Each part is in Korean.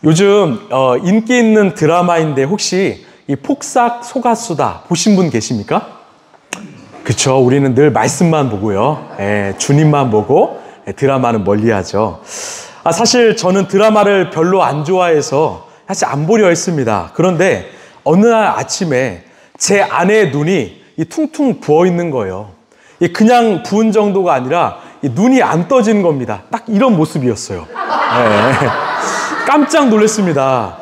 요즘 인기 있는 드라마인데 혹시 이 폭삭 속았수다 보신 분 계십니까? 그쵸, 우리는 늘 말씀만 보고요. 주님만 보고 드라마는 멀리하죠. 사실 저는 드라마를 별로 안 좋아해서 사실 안 보려 했습니다. 그런데 어느 날 아침에 제 아내의 눈이 퉁퉁 부어 있는 거예요. 그냥 부은 정도가 아니라 눈이 안 떠지는 겁니다. 딱 이런 모습이었어요. 깜짝 놀랐습니다.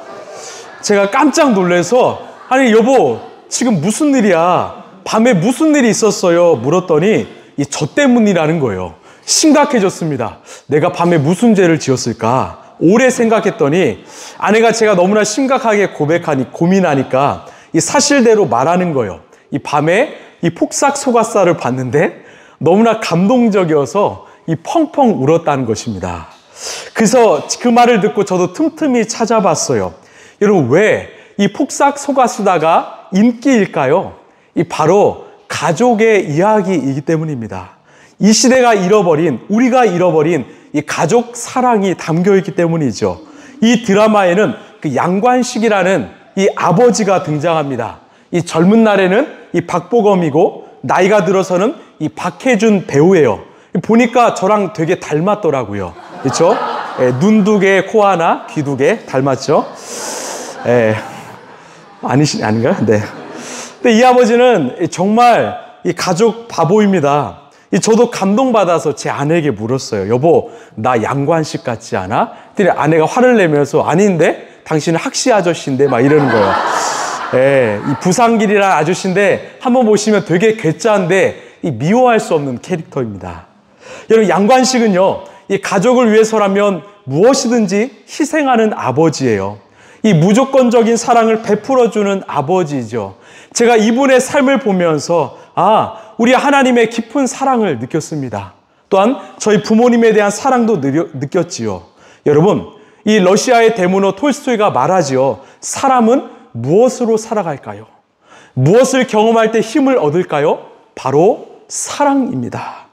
제가 깜짝 놀라서 아니 여보 지금 무슨 일이야? 밤에 무슨 일이 있었어요? 물었더니 저 때문이라는 거예요. 심각해졌습니다. 내가 밤에 무슨 죄를 지었을까? 오래 생각했더니 아내가 제가 너무나 심각하게 고민하니까 이 사실대로 말하는 거예요. 이 밤에 이 폭삭 속았사를 봤는데 너무나 감동적이어서 펑펑 울었다는 것입니다. 그래서 그 말을 듣고 저도 틈틈이 찾아봤어요. 여러분, 왜 이 폭삭 속았수다가 인기일까요? 바로 가족의 이야기이기 때문입니다. 이 시대가 잃어버린, 우리가 잃어버린 이 가족 사랑이 담겨있기 때문이죠. 이 드라마에는 그 양관식이라는 이 아버지가 등장합니다. 이 젊은 날에는 이 박보검이고 나이가 들어서는 이 박해준 배우예요. 보니까 저랑 되게 닮았더라고요. 그렇죠? 눈 두 개, 코 하나, 귀 두 개 닮았죠? 아닌가요? 네. 근데 이 아버지는 정말 이 가족 바보입니다. 저도 감동받아서 제 아내에게 물었어요. 여보, 나 양관식 같지 않아? 그랬더니 아내가 화를 내면서 아닌데? 당신은 학시 아저씨인데? 막 이러는 거예요. 이 부상길이라는 아저씨인데 한번 보시면 되게 괴짜인데 미워할 수 없는 캐릭터입니다. 여러분, 양관식은요, 이 가족을 위해서라면 무엇이든지 희생하는 아버지예요. 이 무조건적인 사랑을 베풀어주는 아버지죠. 제가 이분의 삶을 보면서 우리 하나님의 깊은 사랑을 느꼈습니다. 또한 저희 부모님에 대한 사랑도 느꼈지요. 여러분, 이 러시아의 대문호 톨스토이가 말하지요. 사람은 무엇으로 살아갈까요? 무엇을 경험할 때 힘을 얻을까요? 바로 사랑입니다.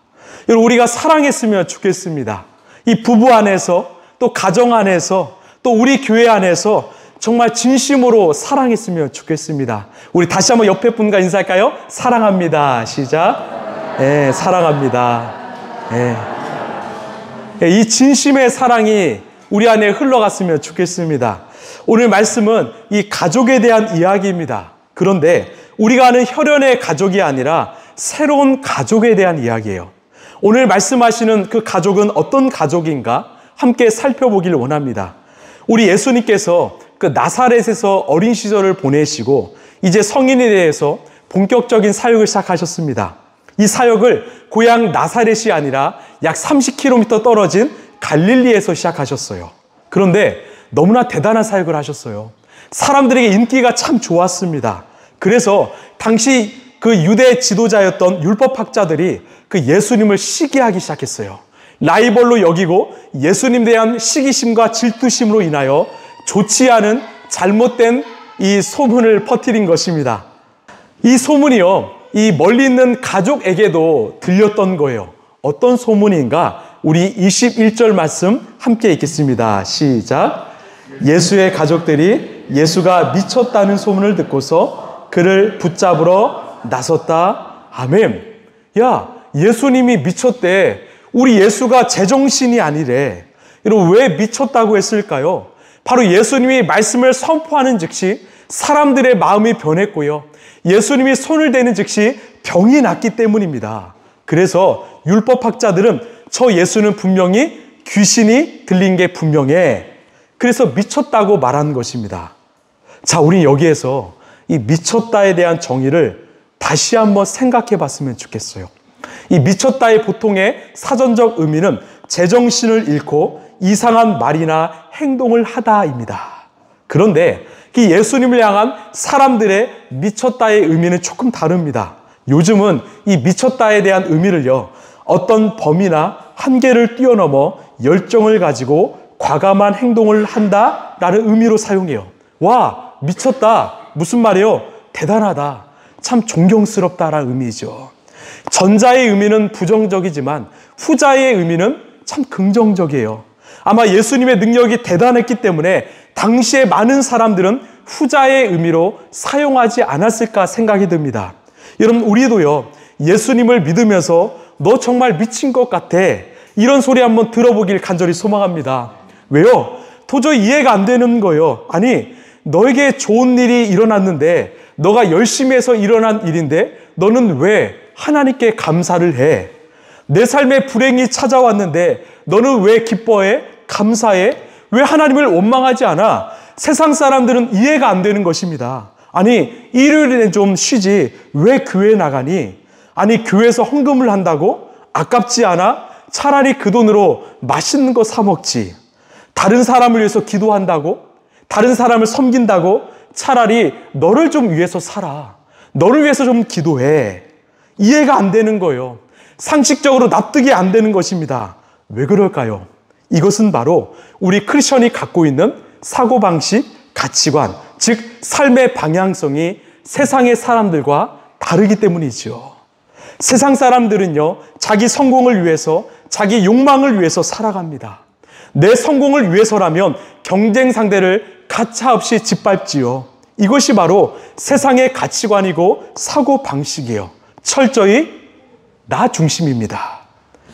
여러분, 우리가 사랑했으면 좋겠습니다. 이 부부 안에서, 또 가정 안에서, 또 우리 교회 안에서 정말 진심으로 사랑했으면 좋겠습니다. 우리 다시 한번 옆에 분과 인사할까요? 사랑합니다. 시작. 사랑합니다. 이 진심의 사랑이 우리 안에 흘러갔으면 좋겠습니다. 오늘 말씀은 이 가족에 대한 이야기입니다. 그런데 우리가 아는 혈연의 가족이 아니라 새로운 가족에 대한 이야기예요. 오늘 말씀하시는 그 가족은 어떤 가족인가? 함께 살펴보기를 원합니다. 우리 예수님께서 그 나사렛에서 어린 시절을 보내시고 이제 성인이 돼서 본격적인 사역을 시작하셨습니다. 이 사역을 고향 나사렛이 아니라 약 30km 떨어진 갈릴리에서 시작하셨어요. 그런데 너무나 대단한 사역을 하셨어요. 사람들에게 인기가 참 좋았습니다. 그래서 당시 그 유대 지도자였던 율법학자들이 그 예수님을 시기하기 시작했어요. 라이벌로 여기고 예수님에 대한 시기심과 질투심으로 인하여 좋지 않은 잘못된 이 소문을 퍼뜨린 것입니다. 이 소문이요, 이 멀리 있는 가족에게도 들렸던 거예요. 어떤 소문인가? 우리 21절 말씀 함께 읽겠습니다. 시작. 예수의 가족들이 예수가 미쳤다는 소문을 듣고서 그를 붙잡으러 나섰다. 아멘. 야, 예수님이 미쳤대. 우리 예수가 제정신이 아니래. 여러분, 왜 미쳤다고 했을까요? 바로 예수님이 말씀을 선포하는 즉시 사람들의 마음이 변했고요. 예수님이 손을 대는 즉시 병이 났기 때문입니다. 그래서 율법학자들은 저 예수는 분명히 귀신이 들린 게 분명해. 그래서 미쳤다고 말하는 것입니다. 자, 우린 여기에서 이 미쳤다에 대한 정의를 다시 한번 생각해 봤으면 좋겠어요. 이 미쳤다의 보통의 사전적 의미는 제정신을 잃고 이상한 말이나 행동을 하다입니다. 그런데 이 예수님을 향한 사람들의 미쳤다의 의미는 조금 다릅니다. 요즘은 이 미쳤다에 대한 의미를요, 어떤 범위나 한계를 뛰어넘어 열정을 가지고 과감한 행동을 한다라는 의미로 사용해요. 와, 미쳤다. 무슨 말이에요? 대단하다. 참 존경스럽다라는 의미죠. 전자의 의미는 부정적이지만 후자의 의미는 참 긍정적이에요. 아마 예수님의 능력이 대단했기 때문에 당시에 많은 사람들은 후자의 의미로 사용하지 않았을까 생각이 듭니다. 여러분, 우리도요, 예수님을 믿으면서 너 정말 미친 것 같아, 이런 소리 한번 들어보길 간절히 소망합니다. 왜요? 도저히 이해가 안 되는 거예요. 아니, 너에게 좋은 일이 일어났는데, 너가 열심히 해서 일어난 일인데 너는 왜 하나님께 감사를 해? 내 삶에 불행이 찾아왔는데 너는 왜 기뻐해? 감사해? 왜 하나님을 원망하지 않아? 세상 사람들은 이해가 안 되는 것입니다. 아니, 일요일에 좀 쉬지 왜 교회 나가니? 아니, 교회에서 헌금을 한다고? 아깝지 않아? 차라리 그 돈으로 맛있는 거 사 먹지. 다른 사람을 위해서 기도한다고? 다른 사람을 섬긴다고? 차라리 너를 좀 위해서 살아. 너를 위해서 좀 기도해. 이해가 안 되는 거예요. 상식적으로 납득이 안 되는 것입니다. 왜 그럴까요? 이것은 바로 우리 크리스천이 갖고 있는 사고방식, 가치관, 즉 삶의 방향성이 세상의 사람들과 다르기 때문이죠. 세상 사람들은요, 자기 성공을 위해서, 자기 욕망을 위해서 살아갑니다. 내 성공을 위해서라면 경쟁 상대를 가차없이 짓밟지요. 이것이 바로 세상의 가치관이고 사고방식이에요. 철저히 나 중심입니다.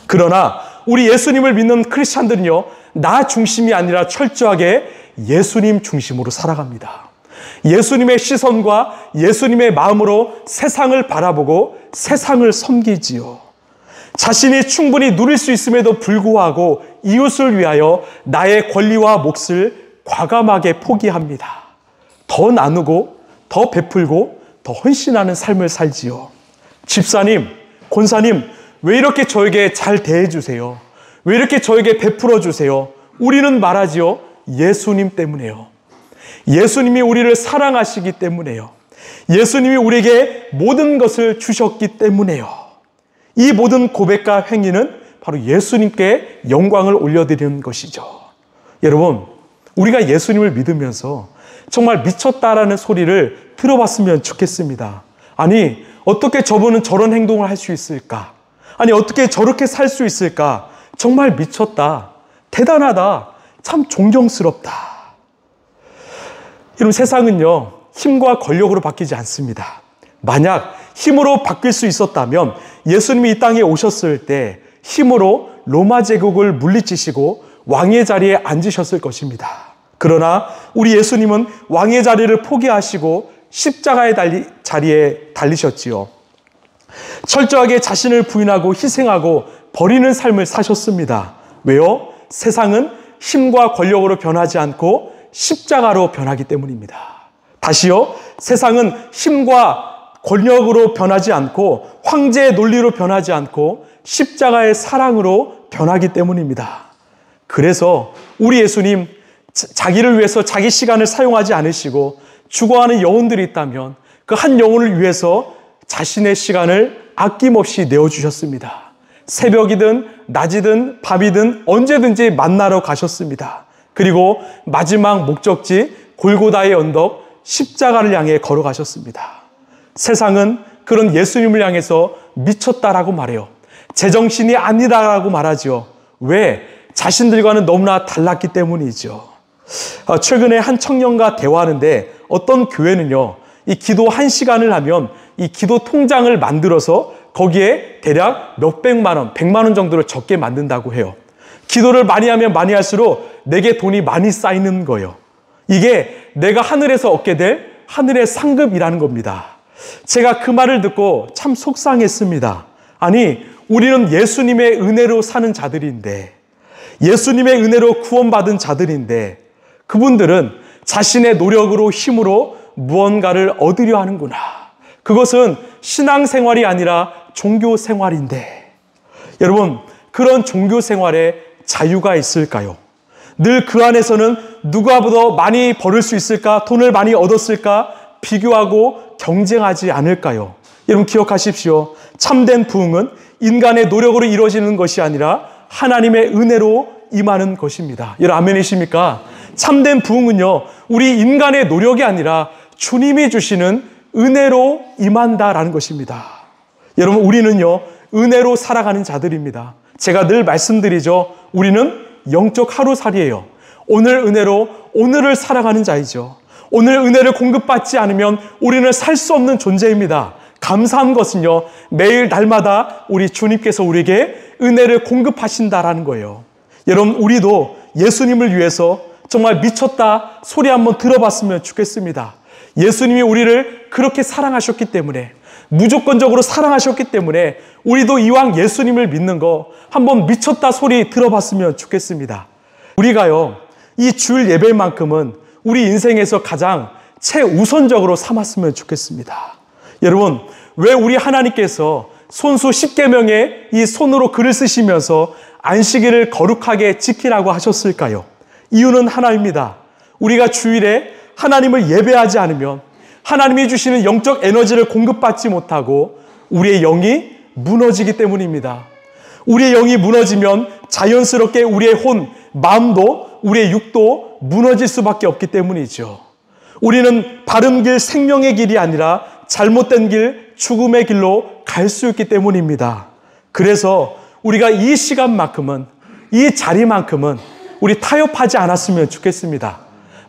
그러나 우리 예수님을 믿는 크리스찬들은요, 나 중심이 아니라 철저하게 예수님 중심으로 살아갑니다. 예수님의 시선과 예수님의 마음으로 세상을 바라보고 세상을 섬기지요. 자신이 충분히 누릴 수 있음에도 불구하고 이웃을 위하여 나의 권리와 몫을 과감하게 포기합니다. 더 나누고 더 베풀고 더 헌신하는 삶을 살지요. 집사님, 권사님, 왜 이렇게 저에게 잘 대해주세요? 왜 이렇게 저에게 베풀어 주세요? 우리는 말하지요. 예수님 때문에요. 예수님이 우리를 사랑하시기 때문에요. 예수님이 우리에게 모든 것을 주셨기 때문에요. 이 모든 고백과 행위는 바로 예수님께 영광을 올려드리는 것이죠. 여러분, 우리가 예수님을 믿으면서 정말 미쳤다라는 소리를 들어봤으면 좋겠습니다. 아니, 어떻게 저분은 저런 행동을 할 수 있을까? 아니, 어떻게 저렇게 살 수 있을까? 정말 미쳤다. 대단하다. 참 존경스럽다. 여러분, 세상은요, 힘과 권력으로 바뀌지 않습니다. 만약 힘으로 바뀔 수 있었다면 예수님이 이 땅에 오셨을 때 힘으로 로마 제국을 물리치시고 왕의 자리에 앉으셨을 것입니다. 그러나 우리 예수님은 왕의 자리를 포기하시고 십자가의 자리에 달리셨지요. 철저하게 자신을 부인하고 희생하고 버리는 삶을 사셨습니다. 왜요? 세상은 힘과 권력으로 변하지 않고 십자가로 변하기 때문입니다. 다시요, 세상은 힘과 권력으로 변하지 않고 황제의 논리로 변하지 않고 십자가의 사랑으로 변하기 때문입니다. 그래서 우리 예수님, 자기를 위해서 자기 시간을 사용하지 않으시고 죽어가는 영혼들이 있다면 그 한 영혼을 위해서 자신의 시간을 아낌없이 내어주셨습니다. 새벽이든 낮이든 밤이든 언제든지 만나러 가셨습니다. 그리고 마지막 목적지 골고다의 언덕 십자가를 향해 걸어가셨습니다. 세상은 그런 예수님을 향해서 미쳤다라고 말해요. 제정신이 아니다라고 말하죠. 왜? 자신들과는 너무나 달랐기 때문이죠. 최근에 한 청년과 대화하는데 어떤 교회는요, 이 기도 1시간을 하면 이 기도 통장을 만들어서 거기에 대략 몇백만 원, 100만 원 정도를 적게 만든다고 해요. 기도를 많이 하면 많이 할수록 내게 돈이 많이 쌓이는 거예요. 이게 내가 하늘에서 얻게 될 하늘의 상급이라는 겁니다. 제가 그 말을 듣고 참 속상했습니다. 아니, 우리는 예수님의 은혜로 사는 자들인데, 예수님의 은혜로 구원받은 자들인데, 그분들은 자신의 노력으로 힘으로 무언가를 얻으려 하는구나. 그것은 신앙생활이 아니라 종교생활인데, 여러분, 그런 종교생활에 자유가 있을까요? 늘 그 안에서는 누가 더 많이 벌을 수 있을까? 돈을 많이 얻었을까? 비교하고 경쟁하지 않을까요? 여러분, 기억하십시오. 참된 부흥은 인간의 노력으로 이루어지는 것이 아니라 하나님의 은혜로 임하는 것입니다. 여러분, 아멘이십니까? 참된 부흥은요, 우리 인간의 노력이 아니라 주님이 주시는 은혜로 임한다라는 것입니다. 여러분, 우리는요, 은혜로 살아가는 자들입니다. 제가 늘 말씀드리죠. 우리는 영적 하루살이에요. 오늘 은혜로 오늘을 살아가는 자이죠. 오늘 은혜를 공급받지 않으면 우리는 살 수 없는 존재입니다. 감사한 것은요, 매일 날마다 우리 주님께서 우리에게 은혜를 공급하신다라는 거예요. 여러분, 우리도 예수님을 위해서 정말 미쳤다 소리 한번 들어봤으면 좋겠습니다. 예수님이 우리를 그렇게 사랑하셨기 때문에, 무조건적으로 사랑하셨기 때문에 우리도 이왕 예수님을 믿는 거 한번 미쳤다 소리 들어봤으면 좋겠습니다. 우리가요, 이 주일 예배만큼은 우리 인생에서 가장 최우선적으로 삼았으면 좋겠습니다. 여러분, 왜 우리 하나님께서 손수 10계명에 이 손으로 글을 쓰시면서 안식일을 거룩하게 지키라고 하셨을까요? 이유는 하나입니다. 우리가 주일에 하나님을 예배하지 않으면 하나님이 주시는 영적 에너지를 공급받지 못하고 우리의 영이 무너지기 때문입니다. 우리의 영이 무너지면 자연스럽게 우리의 혼, 마음도 우리의 육도 무너질 수밖에 없기 때문이죠. 우리는 바른 길, 생명의 길이 아니라 잘못된 길, 죽음의 길로 갈 수 있기 때문입니다. 그래서 우리가 이 시간만큼은, 이 자리만큼은 우리 타협하지 않았으면 좋겠습니다.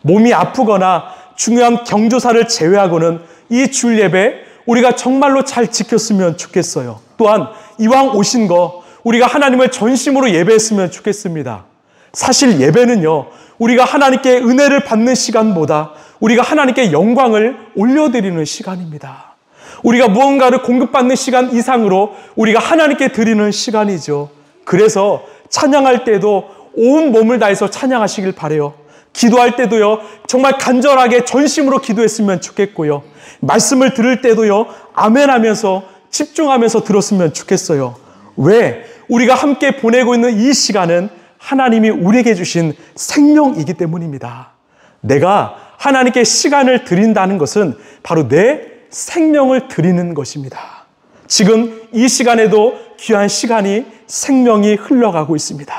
몸이 아프거나 중요한 경조사를 제외하고는 이 주일 예배 우리가 정말로 잘 지켰으면 좋겠어요. 또한 이왕 오신 거 우리가 하나님을 전심으로 예배했으면 좋겠습니다. 사실 예배는요, 우리가 하나님께 은혜를 받는 시간보다 우리가 하나님께 영광을 올려드리는 시간입니다. 우리가 무언가를 공급받는 시간 이상으로 우리가 하나님께 드리는 시간이죠. 그래서 찬양할 때도 온 몸을 다해서 찬양하시길 바라요. 기도할 때도요, 정말 간절하게 전심으로 기도했으면 좋겠고요. 말씀을 들을 때도요, 아멘 하면서 집중하면서 들었으면 좋겠어요. 왜? 우리가 함께 보내고 있는 이 시간은 하나님이 우리에게 주신 생명이기 때문입니다. 내가 하나님께 시간을 드린다는 것은 바로 내 생명을 드리는 것입니다. 지금 이 시간에도 귀한 시간이, 생명이 흘러가고 있습니다.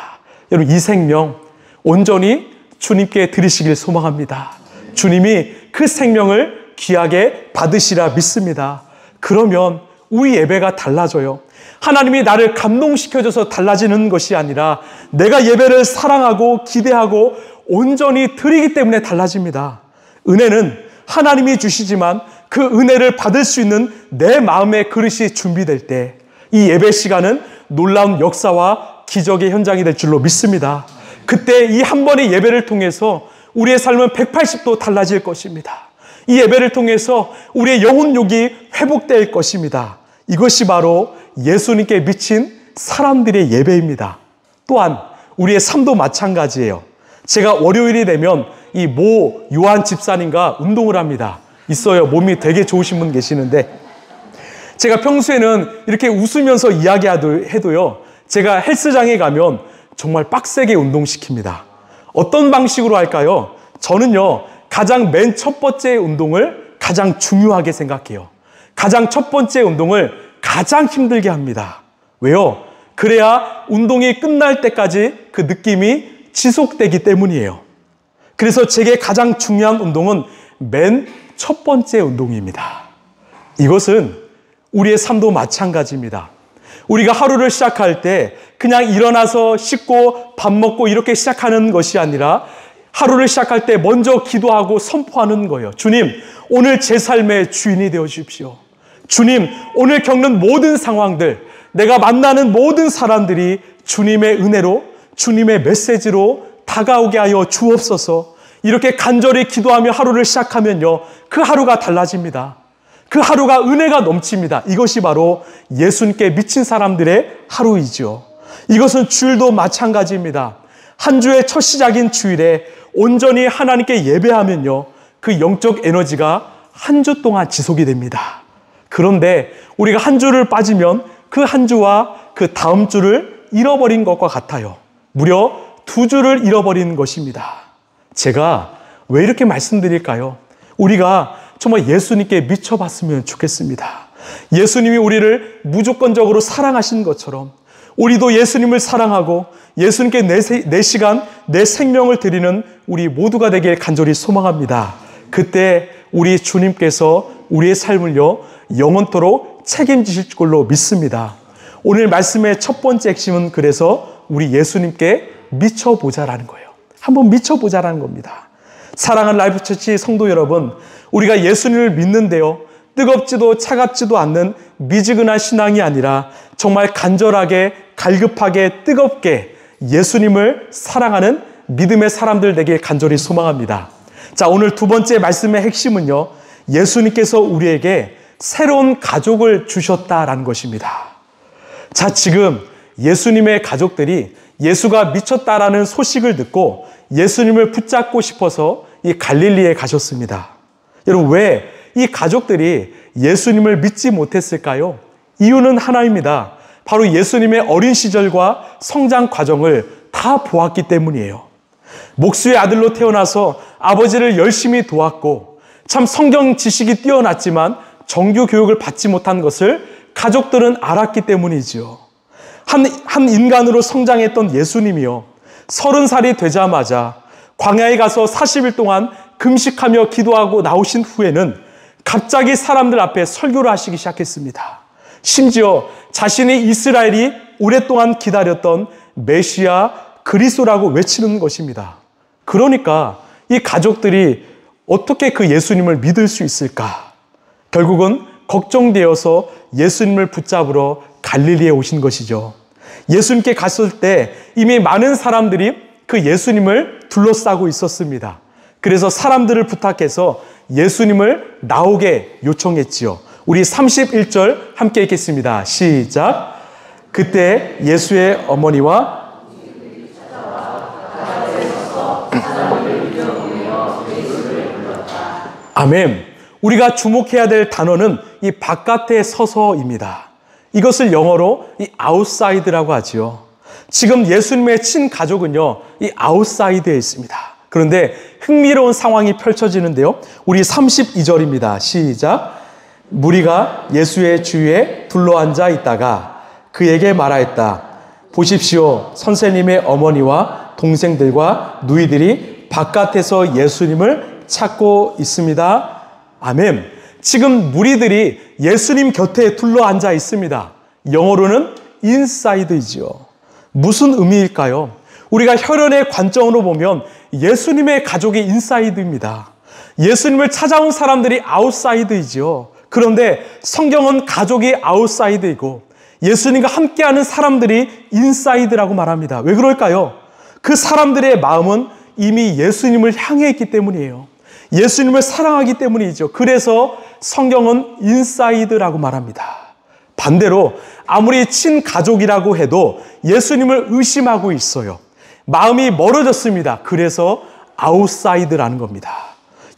여러분, 이 생명 온전히 주님께 드리시길 소망합니다. 주님이 그 생명을 귀하게 받으시라 믿습니다. 그러면 우리 예배가 달라져요. 하나님이 나를 감동시켜줘서 달라지는 것이 아니라 내가 예배를 사랑하고 기대하고 온전히 드리기 때문에 달라집니다. 은혜는 하나님이 주시지만 그 은혜를 받을 수 있는 내 마음의 그릇이 준비될 때 이 예배 시간은 놀라운 역사와 기적의 현장이 될 줄로 믿습니다. 그때 이 한 번의 예배를 통해서 우리의 삶은 180도 달라질 것입니다. 이 예배를 통해서 우리의 영혼욕이 회복될 것입니다. 이것이 바로 예수님께 미친 사람들의 예배입니다. 또한 우리의 삶도 마찬가지예요. 제가 월요일이 되면 이 모 요한 집사님과 운동을 합니다. 있어요. 몸이 되게 좋으신 분 계시는데, 제가 평소에는 이렇게 웃으면서 이야기해도요, 제가 헬스장에 가면 정말 빡세게 운동시킵니다. 어떤 방식으로 할까요? 저는요, 가장 맨 첫 번째 운동을 가장 중요하게 생각해요. 가장 첫 번째 운동을 가장 힘들게 합니다. 왜요? 그래야 운동이 끝날 때까지 그 느낌이 지속되기 때문이에요. 그래서 제게 가장 중요한 운동은 맨 첫 번째 운동입니다. 이것은 우리의 삶도 마찬가지입니다. 우리가 하루를 시작할 때 그냥 일어나서 씻고 밥 먹고 이렇게 시작하는 것이 아니라 하루를 시작할 때 먼저 기도하고 선포하는 거예요. 주님, 오늘 제 삶의 주인이 되어 주십시오. 주님, 오늘 겪는 모든 상황들, 내가 만나는 모든 사람들이 주님의 은혜로, 주님의 메시지로 다가오게 하여 주옵소서. 이렇게 간절히 기도하며 하루를 시작하면요, 그 하루가 달라집니다. 그 하루가 은혜가 넘칩니다. 이것이 바로 예수님께 미친 사람들의 하루이죠. 이것은 주일도 마찬가지입니다. 한 주의 첫 시작인 주일에 온전히 하나님께 예배하면요, 그 영적 에너지가 한 주 동안 지속이 됩니다. 그런데 우리가 한 주를 빠지면 그 한 주와 그 다음 주를 잃어버린 것과 같아요. 무려 2주를 잃어버린 것입니다. 제가 왜 이렇게 말씀드릴까요? 우리가 정말 예수님께 미쳐봤으면 좋겠습니다. 예수님이 우리를 무조건적으로 사랑하신 것처럼 우리도 예수님을 사랑하고 예수님께 내 시간, 내 생명을 드리는 우리 모두가 되길 간절히 소망합니다. 그때 우리 주님께서 우리의 삶을요, 영원토록 책임지실 걸로 믿습니다. 오늘 말씀의 첫 번째 핵심은 그래서 우리 예수님께 미쳐보자라는 거예요. 한번 미쳐보자라는 겁니다. 사랑하는 라이프처치 성도 여러분, 우리가 예수님을 믿는데요, 뜨겁지도 차갑지도 않는 미지근한 신앙이 아니라 정말 간절하게, 갈급하게, 뜨겁게 예수님을 사랑하는 믿음의 사람들 되길 간절히 소망합니다. 자, 오늘 두 번째 말씀의 핵심은요, 예수님께서 우리에게 새로운 가족을 주셨다라는 것입니다. 자, 지금 예수님의 가족들이 예수가 미쳤다라는 소식을 듣고 예수님을 붙잡고 싶어서 이 갈릴리에 가셨습니다. 여러분, 왜 이 가족들이 예수님을 믿지 못했을까요? 이유는 하나입니다. 바로 예수님의 어린 시절과 성장 과정을 다 보았기 때문이에요. 목수의 아들로 태어나서 아버지를 열심히 도왔고 참 성경 지식이 뛰어났지만 정규 교육을 받지 못한 것을 가족들은 알았기 때문이지요. 한 인간으로 성장했던 예수님이요, 30살이 되자마자 광야에 가서 40일 동안 금식하며 기도하고 나오신 후에는 갑자기 사람들 앞에 설교를 하시기 시작했습니다. 심지어 자신이 이스라엘이 오랫동안 기다렸던 메시아 그리스도라고 외치는 것입니다. 그러니까 이 가족들이 어떻게 그 예수님을 믿을 수 있을까? 결국은 걱정되어서 예수님을 붙잡으러 갈릴리에 오신 것이죠. 예수님께 갔을 때 이미 많은 사람들이 그 예수님을 둘러싸고 있었습니다. 그래서 사람들을 부탁해서 예수님을 나오게 요청했지요. 우리 31절 함께 읽겠습니다. 시작. 그때 예수의 어머니와 아멘. 우리가 주목해야 될 단어는 이 바깥에 서서입니다. 이것을 영어로 이 아웃사이드라고 하지요. 지금 예수님의 친가족은요, 이 아웃사이드에 있습니다. 그런데 흥미로운 상황이 펼쳐지는데요. 우리 32절입니다. 시작. 무리가 예수의 주위에 둘러앉아 있다가 그에게 말하였다. 보십시오. 선생님의 어머니와 동생들과 누이들이 바깥에서 예수님을 찾고 있습니다. 아멘. 지금 무리들이 예수님 곁에 둘러앉아 있습니다. 영어로는 인사이드이지요. 무슨 의미일까요? 우리가 혈연의 관점으로 보면 예수님의 가족이 인사이드입니다. 예수님을 찾아온 사람들이 아웃사이드이지요. 그런데 성경은 가족이 아웃사이드이고 예수님과 함께하는 사람들이 인사이드라고 말합니다. 왜 그럴까요? 그 사람들의 마음은 이미 예수님을 향해 있기 때문이에요. 예수님을 사랑하기 때문이죠. 그래서 성경은 인사이드라고 말합니다. 반대로 아무리 친가족이라고 해도 예수님을 의심하고 있어요. 마음이 멀어졌습니다. 그래서 아웃사이드라는 겁니다.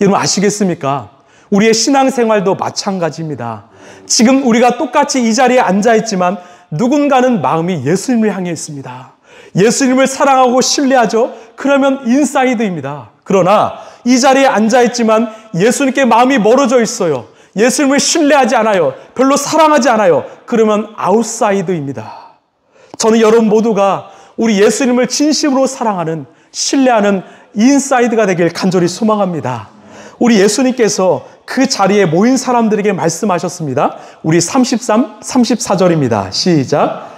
여러분 아시겠습니까? 우리의 신앙생활도 마찬가지입니다. 지금 우리가 똑같이 이 자리에 앉아있지만 누군가는 마음이 예수님을 향해 있습니다. 예수님을 사랑하고 신뢰하죠? 그러면 인사이드입니다. 그러나 이 자리에 앉아있지만 예수님께 마음이 멀어져 있어요. 예수님을 신뢰하지 않아요. 별로 사랑하지 않아요. 그러면 아웃사이드입니다. 저는 여러분 모두가 우리 예수님을 진심으로 사랑하는, 신뢰하는 인사이드가 되길 간절히 소망합니다. 우리 예수님께서 그 자리에 모인 사람들에게 말씀하셨습니다. 우리 33, 34절입니다. 시작.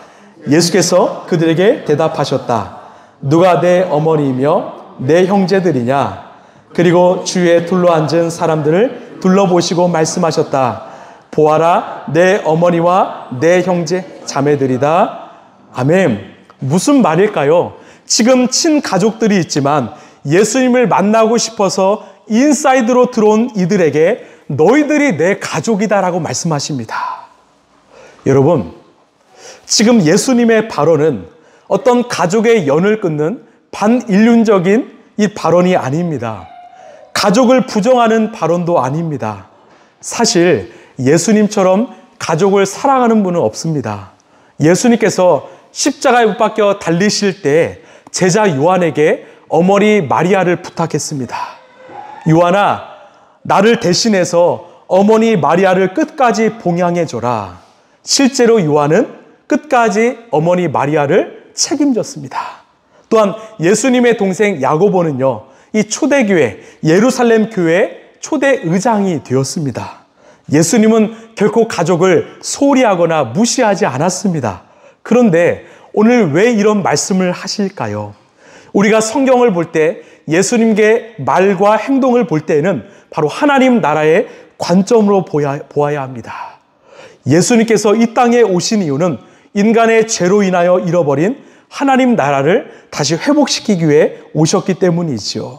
예수께서 그들에게 대답하셨다. 누가 내 어머니이며 내 형제들이냐? 그리고 주위에 둘러앉은 사람들을 둘러보시고 말씀하셨다. 보아라, 내 어머니와 내 형제 자매들이다. 아멘. 무슨 말일까요? 지금 친가족들이 있지만 예수님을 만나고 싶어서 인사이드로 들어온 이들에게 너희들이 내 가족이다라고 말씀하십니다. 여러분, 지금 예수님의 발언은 어떤 가족의 연을 끊는 반인륜적인 이 발언이 아닙니다. 가족을 부정하는 발언도 아닙니다. 사실 예수님처럼 가족을 사랑하는 분은 없습니다. 예수님께서 십자가에 못 박혀 달리실 때 제자 요한에게 어머니 마리아를 부탁했습니다. 요한아, 나를 대신해서 어머니 마리아를 끝까지 봉양해줘라. 실제로 요한은 끝까지 어머니 마리아를 책임졌습니다. 또한 예수님의 동생 야고보는요, 이 초대교회, 예루살렘 교회의 초대 의장이 되었습니다. 예수님은 결코 가족을 소홀히 하거나 무시하지 않았습니다. 그런데 오늘 왜 이런 말씀을 하실까요? 우리가 성경을 볼 때 예수님의 말과 행동을 볼 때에는 바로 하나님 나라의 관점으로 보아야 합니다. 예수님께서 이 땅에 오신 이유는 인간의 죄로 인하여 잃어버린 하나님 나라를 다시 회복시키기 위해 오셨기 때문이지요.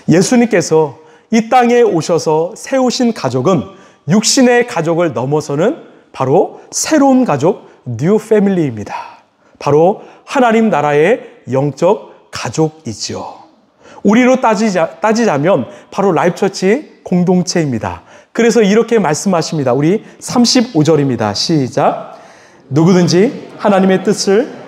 예수님께서 이 땅에 오셔서 세우신 가족은 육신의 가족을 넘어서는 바로 새로운 가족, 뉴 패밀리입니다. 바로 하나님 나라의 영적 가족이지요. 우리로 따지자면 바로 라이프처치 공동체입니다. 그래서 이렇게 말씀하십니다. 우리 35절입니다. 시작. 누구든지 하나님의 뜻을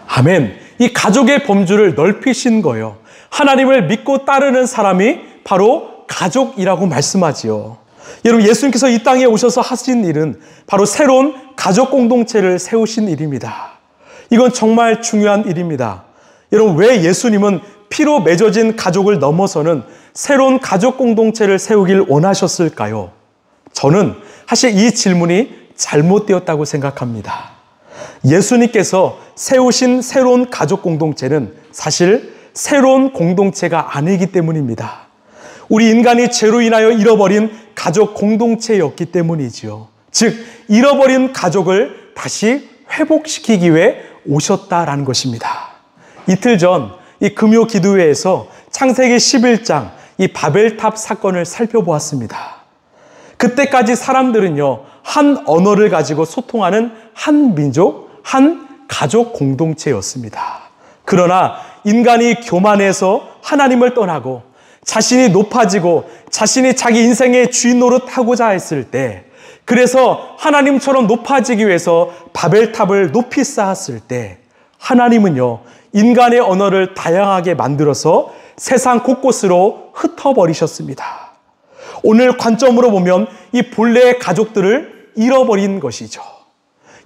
아멘. 이 가족의 범주를 넓히신 거예요. 하나님을 믿고 따르는 사람이 바로 가족이라고 말씀하지요. 여러분, 예수님께서 이 땅에 오셔서 하신 일은 바로 새로운 가족 공동체를 세우신 일입니다. 이건 정말 중요한 일입니다. 여러분, 왜 예수님은 피로 맺어진 가족을 넘어서는 새로운 가족 공동체를 세우길 원하셨을까요? 저는 사실 이 질문이 잘못되었다고 생각합니다. 예수님께서 세우신 새로운 가족 공동체는 사실 새로운 공동체가 아니기 때문입니다. 우리 인간이 죄로 인하여 잃어버린 가족 공동체였기 때문이지요. 즉, 잃어버린 가족을 다시 회복시키기 위해 오셨다라는 것입니다. 이틀 전 이 금요 기도회에서 창세기 11장 이 바벨탑 사건을 살펴보았습니다. 그때까지 사람들은요, 한 언어를 가지고 소통하는 한 민족, 한 가족 공동체였습니다. 그러나 인간이 교만해서 하나님을 떠나고 자신이 높아지고 자신이 자기 인생의 주인 노릇하고자 했을 때, 그래서 하나님처럼 높아지기 위해서 바벨탑을 높이 쌓았을 때 하나님은요, 인간의 언어를 다양하게 만들어서 세상 곳곳으로 흩어버리셨습니다. 오늘 관점으로 보면 이 본래의 가족들을 잃어버린 것이죠.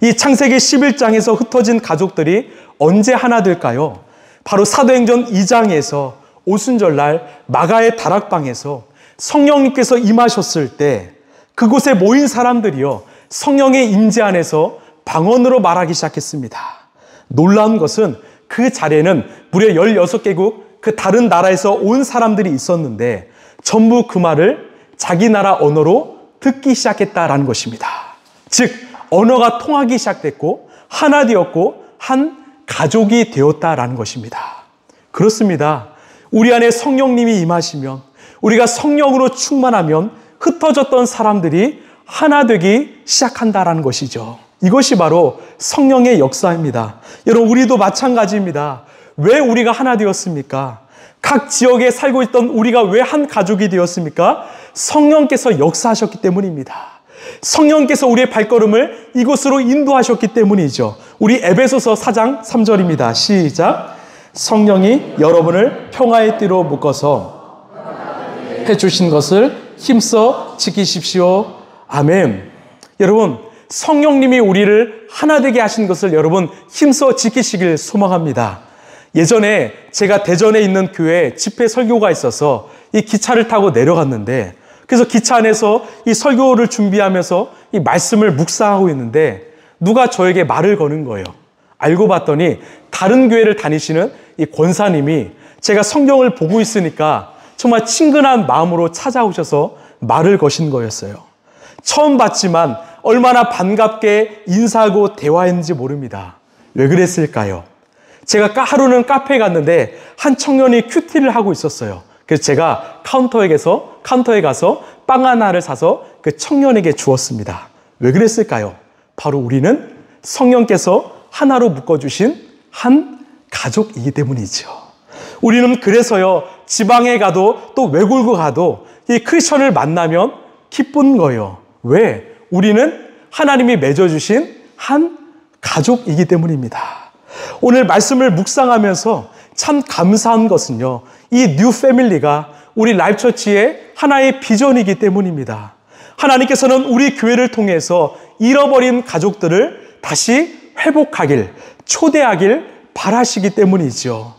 이 창세기 11장에서 흩어진 가족들이 언제 하나 될까요? 바로 사도행전 2장에서 오순절날 마가의 다락방에서 성령님께서 임하셨을 때 그곳에 모인 사람들이요, 성령의 임재 안에서 방언으로 말하기 시작했습니다. 놀라운 것은 그 자리에는 무려 16개국 그 다른 나라에서 온 사람들이 있었는데 전부 그 말을 자기 나라 언어로 듣기 시작했다라는 것입니다. 즉, 언어가 통하기 시작됐고 하나 되었고 한 가족이 되었다라는 것입니다. 그렇습니다. 우리 안에 성령님이 임하시면, 우리가 성령으로 충만하면 흩어졌던 사람들이 하나 되기 시작한다라는 것이죠. 이것이 바로 성령의 역사입니다. 여러분, 우리도 마찬가지입니다. 왜 우리가 하나 되었습니까? 각 지역에 살고 있던 우리가 왜 한 가족이 되었습니까? 성령께서 역사하셨기 때문입니다. 성령께서 우리의 발걸음을 이곳으로 인도하셨기 때문이죠. 우리 에베소서 4장 3절입니다. 시작. 성령이 여러분을 평화의 띠로 묶어서 해주신 것을 힘써 지키십시오. 아멘. 여러분, 성령님이 우리를 하나 되게 하신 것을 여러분 힘써 지키시길 소망합니다. 예전에 제가 대전에 있는 교회에 집회 설교가 있어서 이 기차를 타고 내려갔는데, 그래서 기차 안에서 이 설교를 준비하면서 이 말씀을 묵상하고 있는데 누가 저에게 말을 거는 거예요. 알고 봤더니 다른 교회를 다니시는 이 권사님이 제가 성경을 보고 있으니까 정말 친근한 마음으로 찾아오셔서 말을 거신 거였어요. 처음 봤지만 얼마나 반갑게 인사하고 대화했는지 모릅니다. 왜 그랬을까요? 제가 하루는 카페에 갔는데 한 청년이 큐티를 하고 있었어요. 그래서 제가 카운터에 가서 빵 하나를 사서 그 청년에게 주었습니다. 왜 그랬을까요? 바로 우리는 성령께서 하나로 묶어주신 한 가족이기 때문이죠. 우리는 그래서요, 지방에 가도 또 외국에 가도 이 크리스천을 만나면 기쁜 거예요. 왜? 우리는 하나님이 맺어주신 한 가족이기 때문입니다. 오늘 말씀을 묵상하면서 참 감사한 것은요, 이 뉴 패밀리가 우리 라이프처치의 하나의 비전이기 때문입니다. 하나님께서는 우리 교회를 통해서 잃어버린 가족들을 다시 회복하길, 초대하길 바라시기 때문이죠.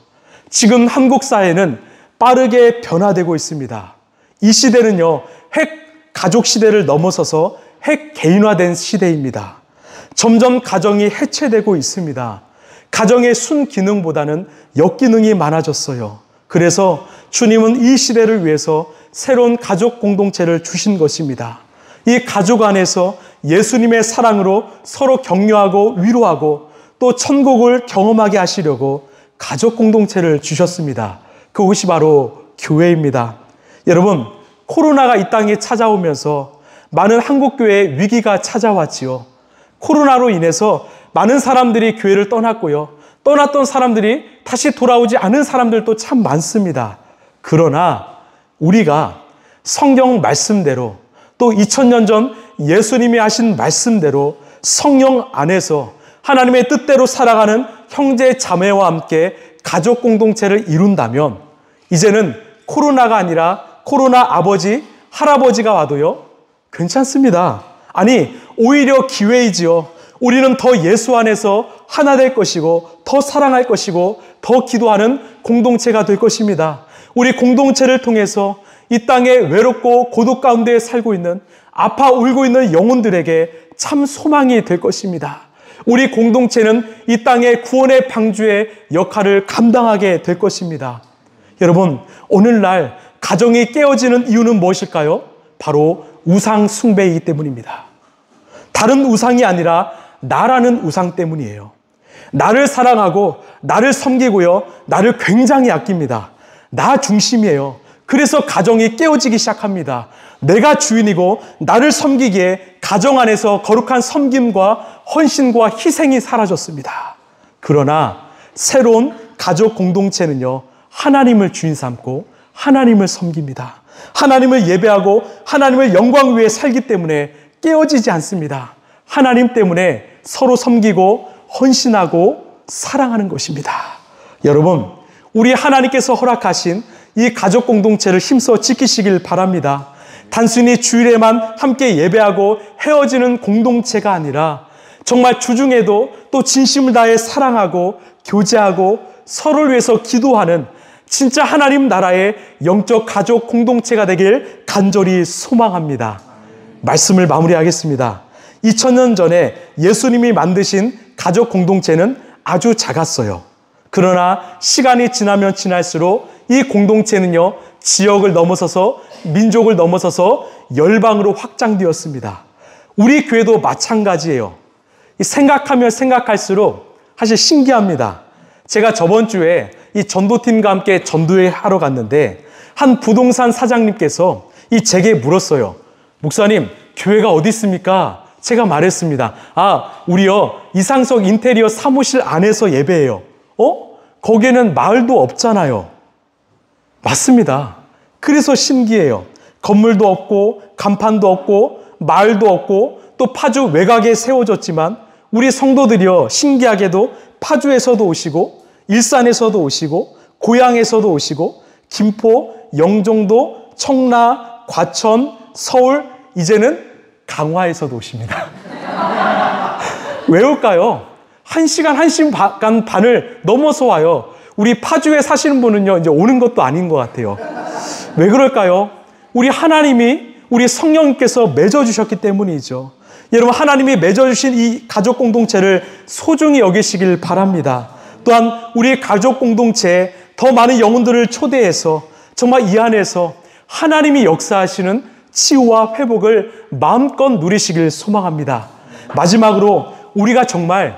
지금 한국 사회는 빠르게 변화되고 있습니다. 이 시대는요, 핵 가족 시대를 넘어서서 핵 개인화된 시대입니다. 점점 가정이 해체되고 있습니다. 가정의 순기능보다는 역기능이 많아졌어요. 그래서 주님은 이 시대를 위해서 새로운 가족 공동체를 주신 것입니다. 이 가족 안에서 예수님의 사랑으로 서로 격려하고 위로하고 또 천국을 경험하게 하시려고 가족 공동체를 주셨습니다. 그것이 바로 교회입니다. 여러분, 코로나가 이 땅에 찾아오면서 많은 한국교회에 위기가 찾아왔지요. 코로나로 인해서 많은 사람들이 교회를 떠났고요. 떠났던 사람들이 다시 돌아오지 않은 사람들도 참 많습니다. 그러나 우리가 성경 말씀대로 또 2000년 전 예수님이 하신 말씀대로 성령 안에서 하나님의 뜻대로 살아가는 형제 자매와 함께 가족 공동체를 이룬다면 이제는 코로나가 아니라 코로나 아버지, 할아버지가 와도요 괜찮습니다. 아니 오히려 기회이지요. 우리는 더 예수 안에서 하나 될 것이고 더 사랑할 것이고 더 기도하는 공동체가 될 것입니다. 우리 공동체를 통해서 이 땅에 외롭고 고독 가운데 살고 있는 아파 울고 있는 영혼들에게 참 소망이 될 것입니다. 우리 공동체는 이 땅의 구원의 방주의 역할을 감당하게 될 것입니다. 여러분, 오늘날 가정이 깨어지는 이유는 무엇일까요? 바로 우상 숭배이기 때문입니다. 다른 우상이 아니라 나라는 우상 때문이에요. 나를 사랑하고 나를 섬기고요. 나를 굉장히 아낍니다. 나 중심이에요. 그래서 가정이 깨어지기 시작합니다. 내가 주인이고 나를 섬기기에 가정 안에서 거룩한 섬김과 헌신과 희생이 사라졌습니다. 그러나 새로운 가족 공동체는요. 하나님을 주인 삼고 하나님을 섬깁니다. 하나님을 예배하고 하나님을 영광 위에 살기 때문에 깨어지지 않습니다. 하나님 때문에 서로 섬기고 헌신하고 사랑하는 것입니다. 여러분, 우리 하나님께서 허락하신 이 가족 공동체를 힘써 지키시길 바랍니다. 단순히 주일에만 함께 예배하고 헤어지는 공동체가 아니라 정말 주중에도 또 진심을 다해 사랑하고 교제하고 서로를 위해서 기도하는 진짜 하나님 나라의 영적 가족 공동체가 되길 간절히 소망합니다. 말씀을 마무리하겠습니다. 2000년 전에 예수님이 만드신 가족 공동체는 아주 작았어요. 그러나 시간이 지나면 지날수록 이 공동체는요, 지역을 넘어서서 민족을 넘어서서 열방으로 확장되었습니다. 우리 교회도 마찬가지예요. 생각하면 생각할수록 사실 신기합니다. 제가 저번 주에 이 전도팀과 함께 전도회 하러 갔는데 한 부동산 사장님께서 제게 물었어요. 목사님, 교회가 어디 있습니까? 제가 말했습니다. 우리요 이상석 인테리어 사무실 안에서 예배해요. 거기에는 마을도 없잖아요. 맞습니다. 그래서 신기해요. 건물도 없고 간판도 없고 마을도 없고 또 파주 외곽에 세워졌지만 우리 성도들이요 신기하게도 파주에서도 오시고 일산에서도 오시고 고양에서도 오시고 김포, 영종도, 청라, 과천, 서울, 이제는 강화에서도 오십니다. 왜 올까요? 1시간, 1시간 반을 넘어서 와요. 우리 파주에 사시는 분은요, 이제 오는 것도 아닌 것 같아요. 왜 그럴까요? 우리 하나님이, 우리 성령님께서 맺어주셨기 때문이죠. 여러분, 하나님이 맺어주신 이 가족 공동체를 소중히 여기시길 바랍니다. 또한 우리 가족 공동체에 더 많은 영혼들을 초대해서 정말 이 안에서 하나님이 역사하시는 치유와 회복을 마음껏 누리시길 소망합니다. 마지막으로 우리가 정말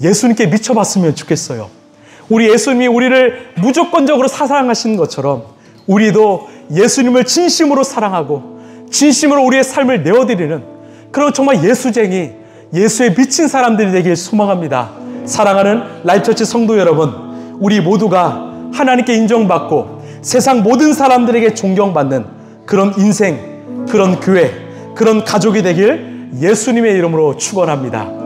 예수님께 미쳐봤으면 좋겠어요. 우리 예수님이 우리를 무조건적으로 사랑하시는 것처럼 우리도 예수님을 진심으로 사랑하고 진심으로 우리의 삶을 내어드리는 그런 정말 예수쟁이, 예수에 미친 사람들이 되길 소망합니다. 사랑하는 라이프처치 성도 여러분, 우리 모두가 하나님께 인정받고 세상 모든 사람들에게 존경받는 그런 인생, 그런 교회, 그런 가족이 되길 예수님의 이름으로 축원합니다.